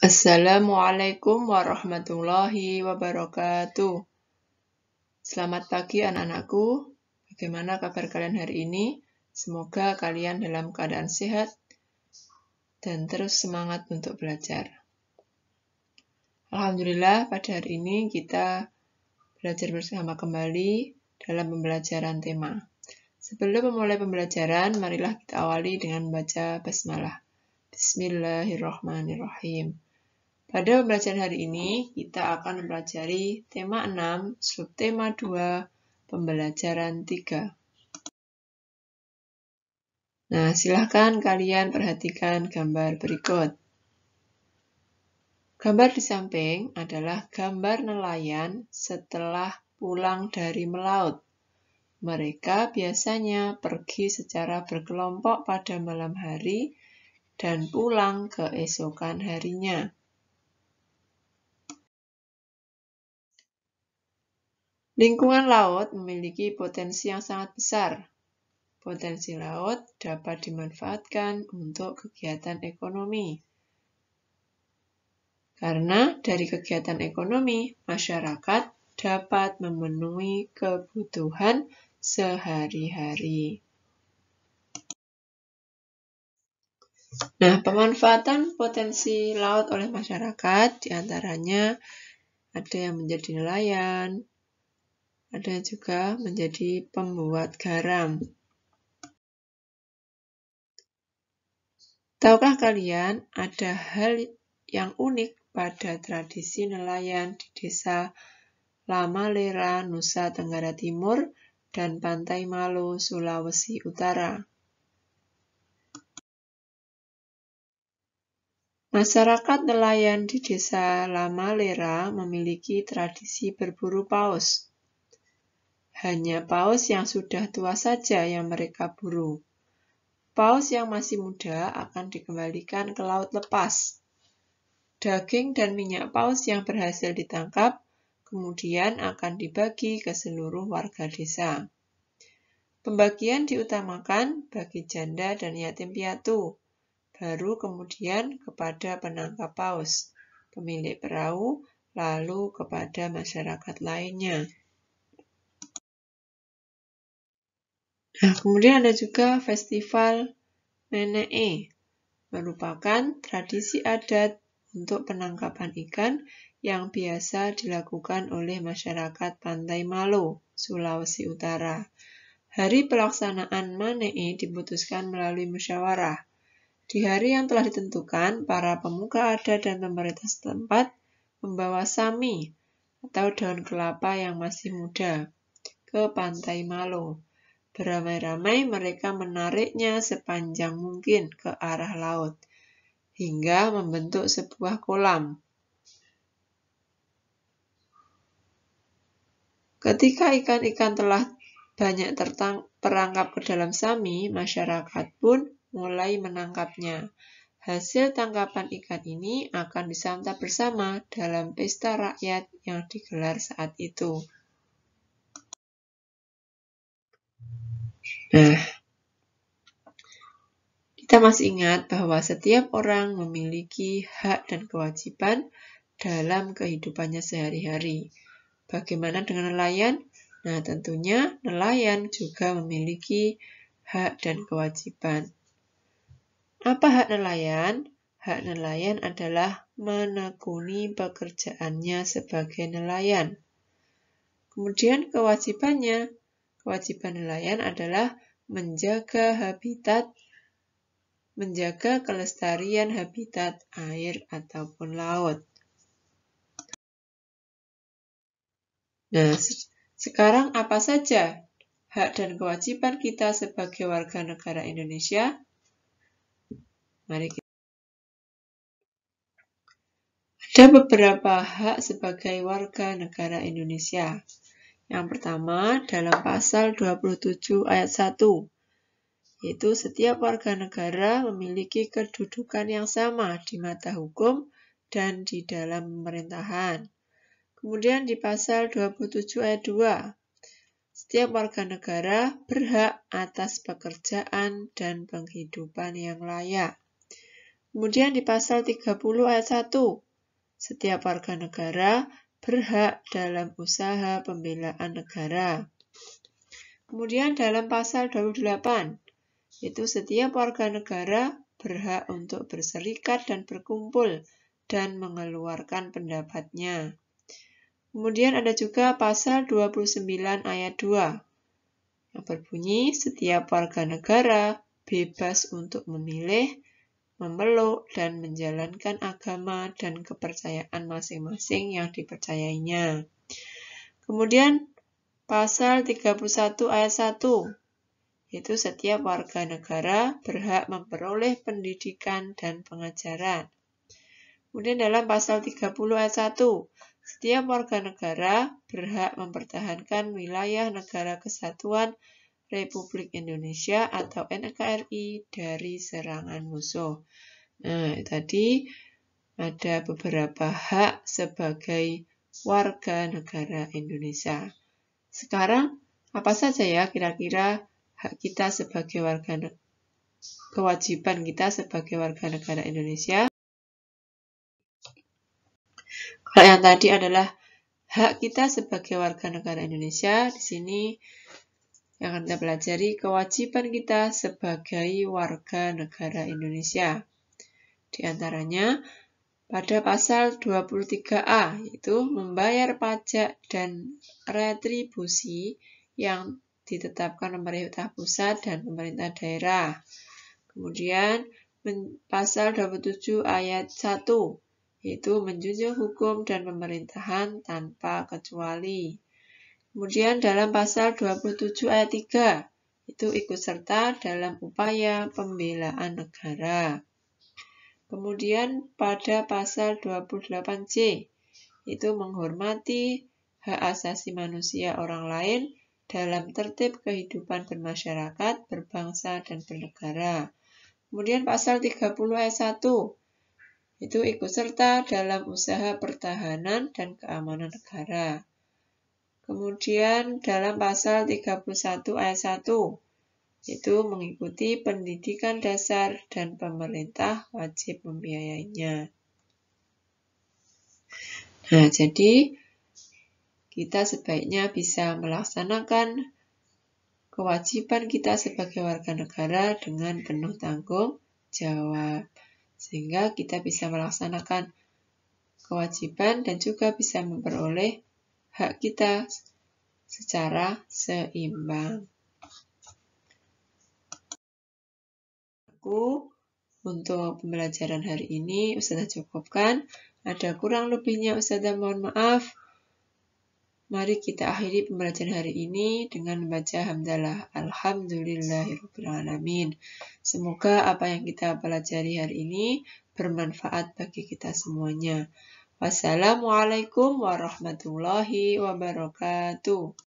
Assalamualaikum warahmatullahi wabarakatuh. Selamat pagi anak-anakku. Bagaimana kabar kalian hari ini? Semoga kalian dalam keadaan sehat dan terus semangat untuk belajar. Alhamdulillah pada hari ini kita belajar bersama kembali dalam pembelajaran tema. Sebelum memulai pembelajaran, marilah kita awali dengan membaca basmalah. Bismillahirrahmanirrahim. Pada pembelajaran hari ini, kita akan mempelajari tema 6, subtema 2, pembelajaran 3. Nah, silahkan kalian perhatikan gambar berikut. Gambar di samping adalah gambar nelayan setelah pulang dari melaut. Mereka biasanya pergi secara berkelompok pada malam hari dan pulang keesokan harinya. Lingkungan laut memiliki potensi yang sangat besar. Potensi laut dapat dimanfaatkan untuk kegiatan ekonomi. Karena dari kegiatan ekonomi, masyarakat dapat memenuhi kebutuhan sehari-hari. Nah, pemanfaatan potensi laut oleh masyarakat diantaranya ada yang menjadi nelayan, ada juga menjadi pembuat garam. Tahukah kalian ada hal yang unik pada tradisi nelayan di desa Lamalera, Nusa Tenggara Timur, dan Pantai Malo, Sulawesi Utara? Masyarakat nelayan di desa Lamalera memiliki tradisi berburu paus. Hanya paus yang sudah tua saja yang mereka buru. Paus yang masih muda akan dikembalikan ke laut lepas. Daging dan minyak paus yang berhasil ditangkap kemudian akan dibagi ke seluruh warga desa. Pembagian diutamakan bagi janda dan yatim piatu, baru kemudian kepada penangkap paus, pemilik perahu, lalu kepada masyarakat lainnya. Nah, kemudian ada juga festival Mene'e, merupakan tradisi adat untuk penangkapan ikan yang biasa dilakukan oleh masyarakat Pantai Malo, Sulawesi Utara. Hari pelaksanaan Mene'e diputuskan melalui musyawarah. Di hari yang telah ditentukan, para pemuka adat dan pemerintah setempat membawa sami atau daun kelapa yang masih muda ke Pantai Malo. Beramai-ramai mereka menariknya sepanjang mungkin ke arah laut, hingga membentuk sebuah kolam. Ketika ikan-ikan telah banyak terperangkap ke dalam sami, masyarakat pun mulai menangkapnya. Hasil tangkapan ikan ini akan disantap bersama dalam pesta rakyat yang digelar saat itu. Nah, kita masih ingat bahwa setiap orang memiliki hak dan kewajiban dalam kehidupannya sehari-hari. Bagaimana dengan nelayan? Nah, tentunya nelayan juga memiliki hak dan kewajiban. Apa hak nelayan? Hak nelayan adalah menekuni pekerjaannya sebagai nelayan. Kemudian kewajiban nelayan adalah menjaga kelestarian habitat air ataupun laut. Nah, sekarang apa saja hak dan kewajiban kita sebagai warga negara Indonesia? Mari kita. Ada beberapa hak sebagai warga negara Indonesia. Yang pertama, dalam pasal 27 ayat 1, yaitu setiap warga negara memiliki kedudukan yang sama di mata hukum dan di dalam pemerintahan. Kemudian di pasal 27 ayat 2, setiap warga negara berhak atas pekerjaan dan penghidupan yang layak. Kemudian di pasal 30 ayat 1, setiap warga negara berhak dalam usaha pembelaan negara. Kemudian dalam pasal 28, itu setiap warga negara berhak untuk berserikat dan berkumpul dan mengeluarkan pendapatnya. Kemudian ada juga pasal 29 ayat 2 yang berbunyi setiap warga negara bebas untuk memilih, memeluk, dan menjalankan agama dan kepercayaan masing-masing yang dipercayainya. Kemudian pasal 31 ayat 1, yaitu setiap warga negara berhak memperoleh pendidikan dan pengajaran. Kemudian dalam pasal 30 ayat 1, setiap warga negara berhak mempertahankan wilayah Negara Kesatuan Republik Indonesia atau NKRI dari serangan musuh. Nah, tadi ada beberapa hak sebagai warga negara Indonesia. Sekarang, apa saja ya kira-kira hak kita sebagai kewajiban kita sebagai warga negara Indonesia? Kalau yang tadi adalah hak kita sebagai warga negara Indonesia, di sini yang akan kita pelajari kewajiban kita sebagai warga negara Indonesia. Di antaranya, pada pasal 23A, yaitu membayar pajak dan retribusi yang ditetapkan pemerintah pusat dan pemerintah daerah. Kemudian, pasal 27 ayat 1, yaitu menjunjung hukum dan pemerintahan tanpa kecuali. Kemudian dalam pasal 27 ayat 3, itu ikut serta dalam upaya pembelaan negara. Kemudian pada pasal 28C, itu menghormati hak asasi manusia orang lain dalam tertib kehidupan bermasyarakat, berbangsa, dan bernegara. Kemudian pasal 30 ayat 1, itu ikut serta dalam usaha pertahanan dan keamanan negara. Kemudian dalam pasal 31 ayat 1, itu mengikuti pendidikan dasar dan pemerintah wajib membiayainya. Nah, jadi kita sebaiknya bisa melaksanakan kewajiban kita sebagai warga negara dengan penuh tanggung jawab. Sehingga kita bisa melaksanakan kewajiban dan juga bisa memperoleh hak kita secara seimbang. Untuk pembelajaran hari ini Ustazah cukupkan. Ada kurang lebihnya Ustazah mohon maaf. Mari kita akhiri pembelajaran hari ini dengan membaca hamdalah. Alhamdulillahirrahmanirrahim. Semoga apa yang kita pelajari hari ini bermanfaat bagi kita semuanya. Wassalamualaikum warahmatullahi wabarakatuh.